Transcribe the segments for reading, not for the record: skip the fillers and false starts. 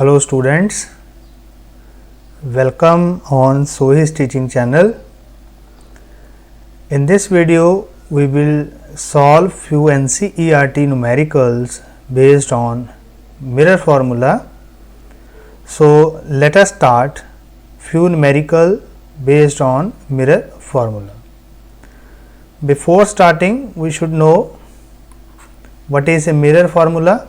Hello students, welcome on Sohi's teaching channel. In this video we will solve few NCERT numericals based on mirror formula. So let us start few numerical based on mirror formula. Before starting we should know what is a mirror formula.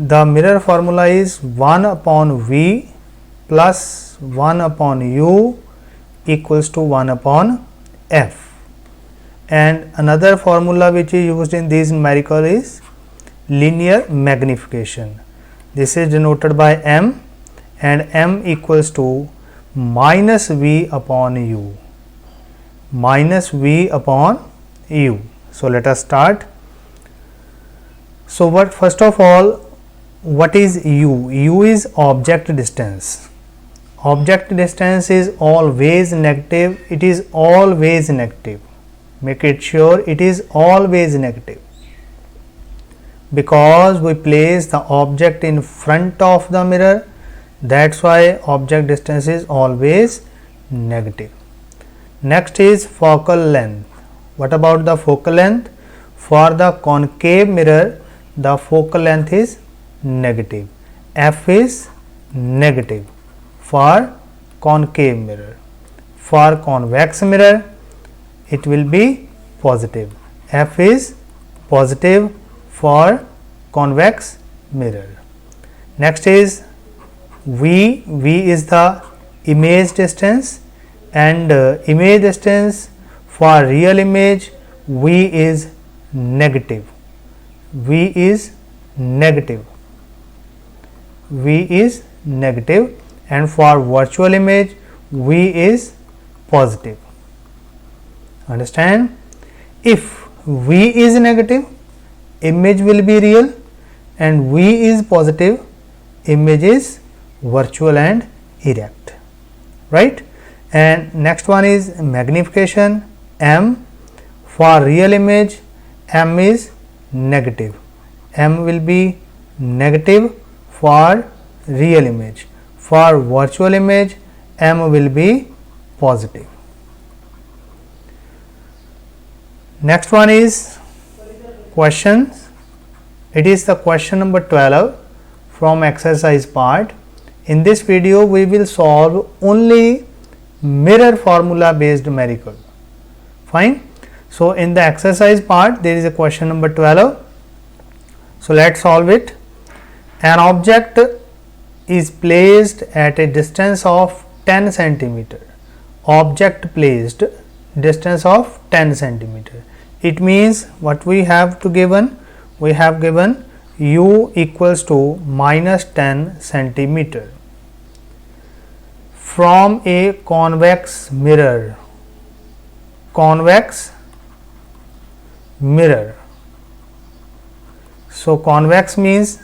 The mirror formula is 1 upon V plus 1 upon U equals to 1 upon F, and another formula which is used in this numerical is linear magnification. This is denoted by M, and M equals to minus V upon U, minus V upon U. So let us start. So first of all, what is U? U is object distance. Object distance is always negative. It is always negative. Make it sure it is always negative, because we place the object in front of the mirror. That's why object distance is always negative. Next is focal length. What about the focal length? For the concave mirror, the focal length is negative. F is negative for concave mirror. For convex mirror it will be positive. F is positive for convex mirror. Next is V. V is the image distance, and image distance for real image V is negative. V is negative. V is negative, and for virtual image V is positive. Understand? If V is negative, image will be real, and V is positive, image is virtual and erect, right? And next one is magnification. M. For real image M is negative. M will be negative for real image. For virtual image M will be positive. Next one is questions. It is the question number 12 from exercise part. In this video we will solve only mirror formula based numerical. Fine. So in the exercise part there is a question number 12. So let's solve it. An object is placed at a distance of 10 centimeter. Object placed distance of 10 centimeter. It means what we have to given? We have given U equals to minus 10 centimeter from a convex mirror. Convex mirror. So convex means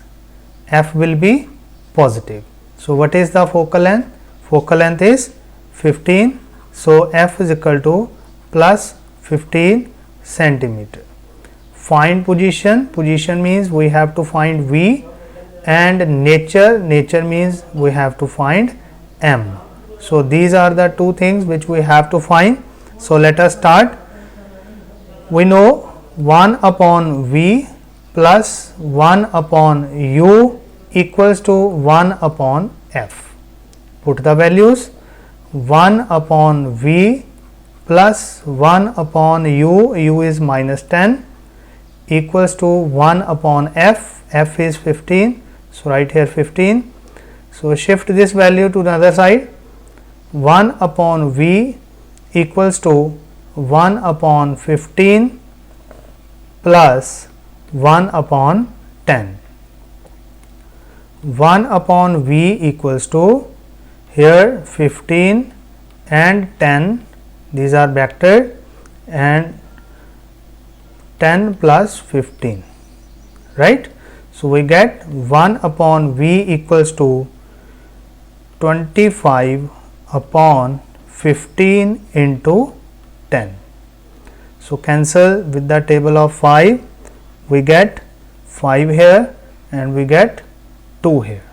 F will be positive. So what is the focal length? Focal length is 15. So F is equal to plus 15 centimeter. Find position. Position means we have to find V, and nature. Nature means we have to find M. So these are the two things which we have to find. So let us start. We know 1 upon V plus 1 upon U equals to 1 upon F. Put the values. 1 upon V plus 1 upon U, U is minus 10, equals to 1 upon F. F is 15. So write here 15. So shift this value to the other side. 1 upon V equals to 1 upon 15 plus 1 upon 10. 1 upon V equals to, here 15 and 10, these are vectored, and 10 plus 15, right? So we get 1 upon V equals to 25 upon 15 into 10. So cancel with the table of 5, we get 5 here and we get 2 here.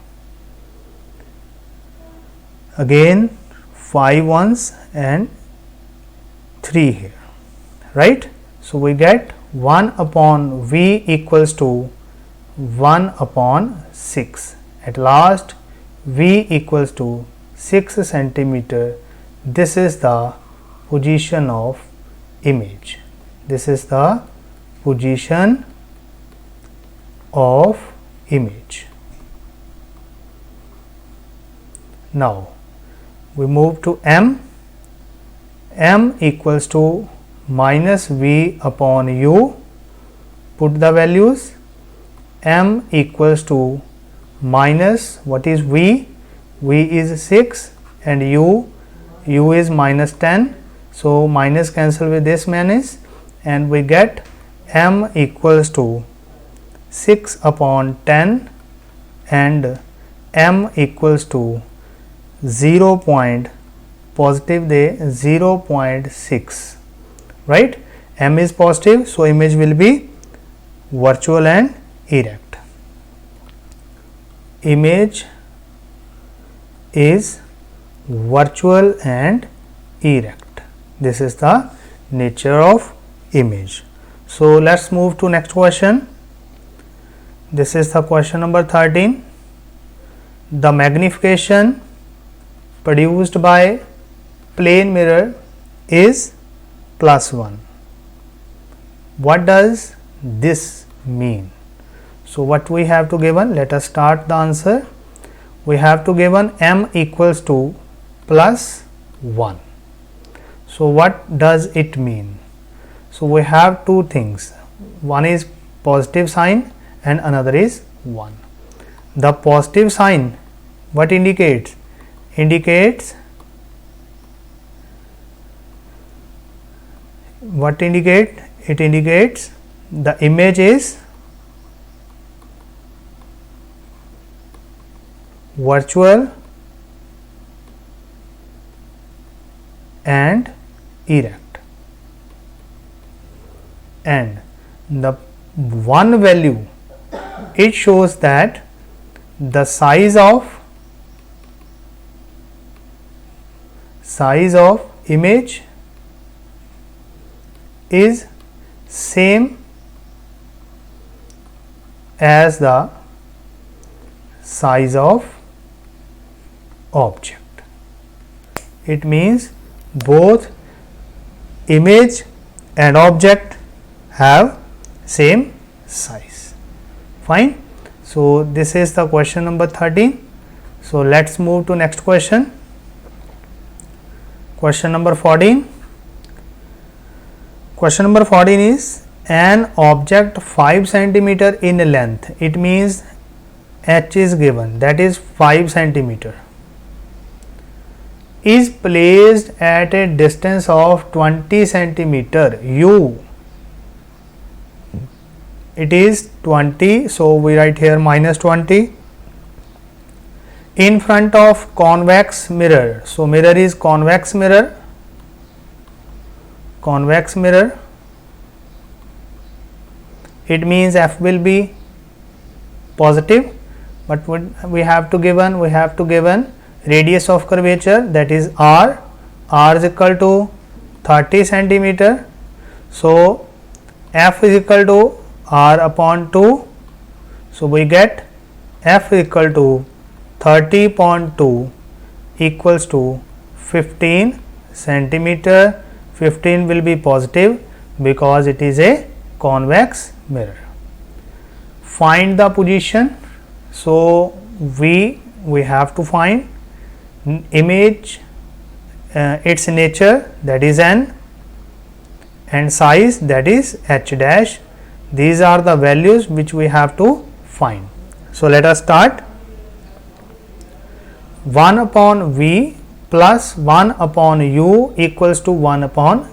again 5 ones and 3 here, right. So we get 1 upon V equals to 1 upon 6. At last V equals to 6 centimeter. This is the position of image. This is the position of image. Now we move to M. M equals to minus V upon U. Put the values. M equals to minus, what is V? V is 6 and U is minus 10. So minus cancel with this minus and we get M equals to 6 upon 10 and M equals to 0 point positive they 0.6, right. M is positive, so image will be virtual and erect. Image is virtual and erect. This is the nature of image. So let's move to next question. This is the question number 13. The magnification produced by plane mirror is +1. What does this mean? So what we have to given, let us start the answer. We have to given M equals to +1. So what does it mean? So we have two things, one is positive sign and another is 1. The positive sign, what indicates? What indicate? It indicates the image is virtual and erect, and the 1 value, it shows that the size of image is same as the size of object. It means both image and object have same size. Fine. So this is the question number 13. So let's move to next question. Question number 14. Question number 14 is an object 5 centimeter in length. It means H is given, that is 5 centimeter, is placed at a distance of 20 centimeter. U, it is 20, so we write here minus 20, in front of convex mirror. So mirror is convex mirror, it means F will be positive, but we have to given radius of curvature, that is R is equal to 30 centimeter. So F is equal to R upon 2. So we get F equal to 30.2 equals to 15 centimeter. 15 will be positive because it is a convex mirror. Find the position. So we have to find image, its nature, that is N, and size, that is H dash. These are the values which we have to find. So let us start. 1 upon V plus 1 upon U equals to 1 upon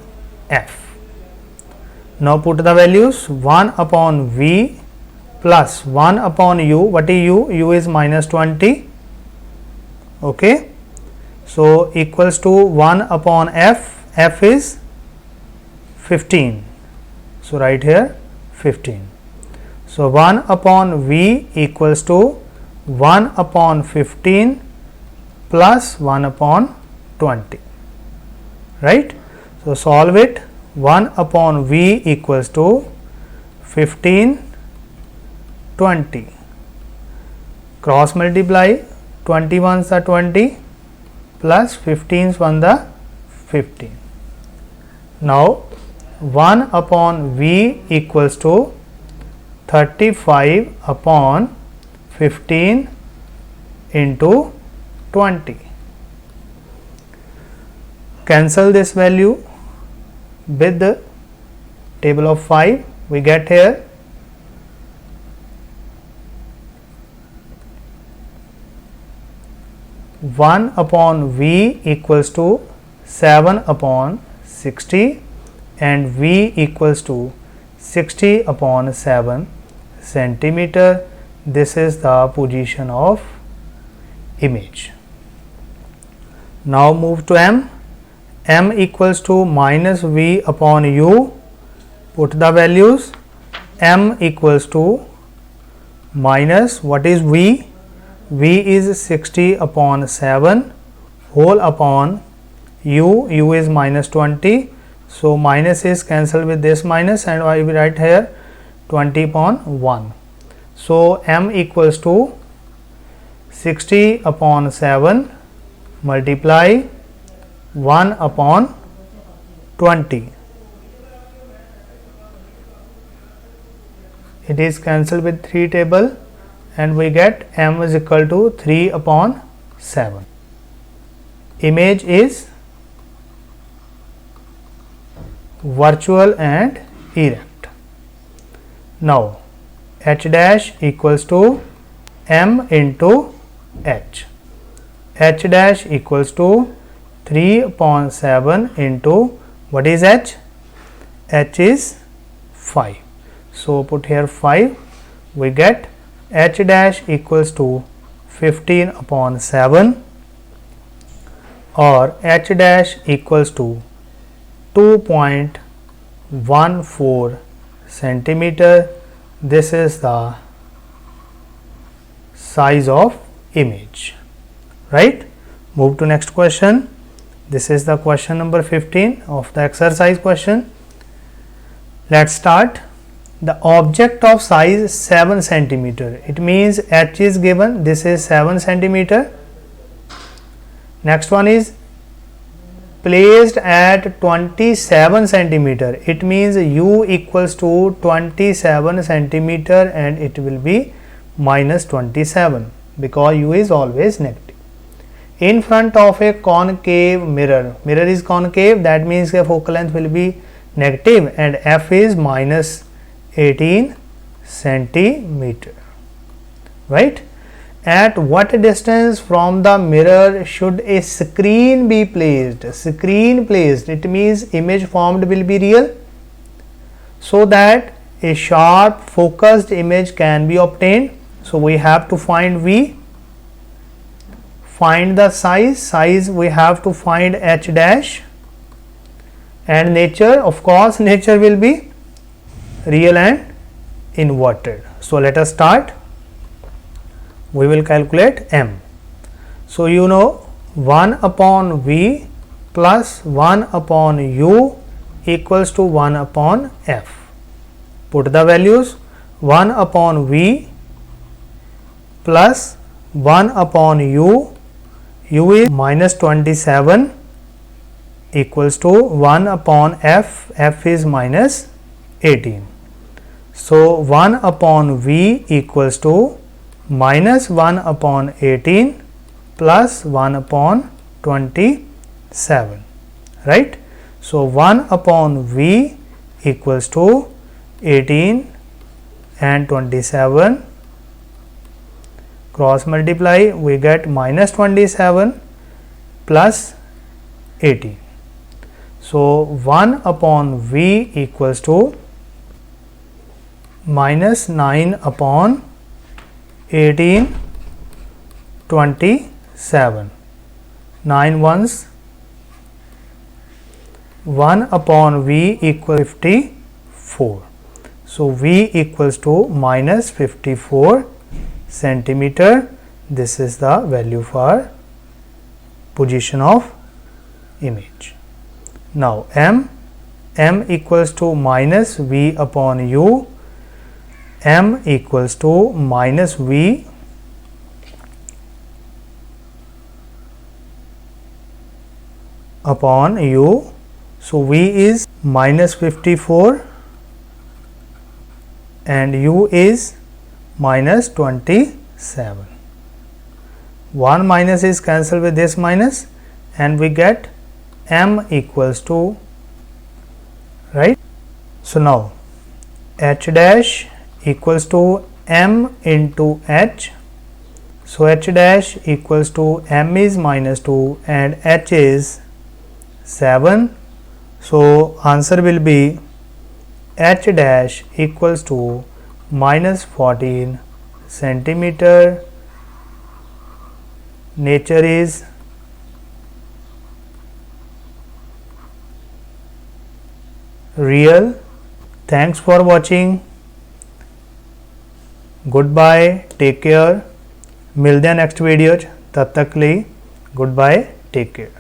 F. Now put the values. 1 upon V plus 1 upon U. What is U? U is minus 20. Okay. So equals to 1 upon F. F is 15. So write here 15. So 1 upon V equals to 1 upon 15 plus 1 upon 20, right. So, solve it. 1 upon V equals to 15, 20, cross multiply, 20 ones are 20 plus 15s one the 15. Now, 1 upon V equals to 35 upon 15 into 20. Cancel this value with the table of 5. We get here 1 upon V equals to 7 upon 60 and V equals to 60 upon 7 centimeter. This is the position of image. Now move to M. M equals to minus V upon U. Put the values. M equals to minus, what is V? V is 60 upon 7 whole upon U. U is minus 20. So, minus is cancelled with this minus and I will write here 20 upon 1. So, M equals to 60 upon 7 multiply 1 upon 20. It is cancelled with 3 table and we get M is equal to 3 upon 7. Image is virtual and erect. Now, H dash equals to M into H. H dash equals to 3 upon 7 into, what is H? H is 5. So, put here 5. We get H dash equals to 15 upon 7 or H dash equals to 2.14 centimeter. This is the size of image, right. Move to next question. This is the question number 15 of the exercise question. Let's start. The object of size 7 centimeter. It means H is given. This is 7 centimeter. Next one is placed at 27 centimeter. It means U equals to 27 centimeter and it will be minus 27 because U is always negative. In front of a concave mirror. Mirror is concave, that means the focal length will be negative and F is minus 18 centimeter, right. At what distance from the mirror should a screen be placed? Screen placed, it means image formed will be real, so that a sharp focused image can be obtained. So, we have to find V, find the size we have to find H dash, and nature, of course nature will be real and inverted. So, let us start. We will calculate M. So, you know 1 upon V plus 1 upon U equals to 1 upon F. Put the values. 1 upon V plus 1 upon U. U is minus 27 equals to 1 upon F. F is minus 18. So, 1 upon V equals to minus 1 upon 18 plus 1 upon 27, right. So, 1 upon V equals to 18 and 27, cross multiply, we get minus 27 plus 18. So, 1 upon V equals to minus 9 upon 18, 27, 9 ones, 1 upon V equals 54. So, V equals to minus 54 centimeter. This is the value for position of image. Now m equals to minus v upon u, m equals to minus v upon u. So v is minus 54 and u is minus 27. One minus is cancelled with this minus and we get m equals to, right. So now h dash equals to m into h. So h dash equals to m is minus 2 and h is 7. So answer will be h dash equals to minus 14 centimeter. Nature is real. Thanks for watching. Goodbye. Take care. मिलते हैं next video च, तब तक लिए good bye, take care.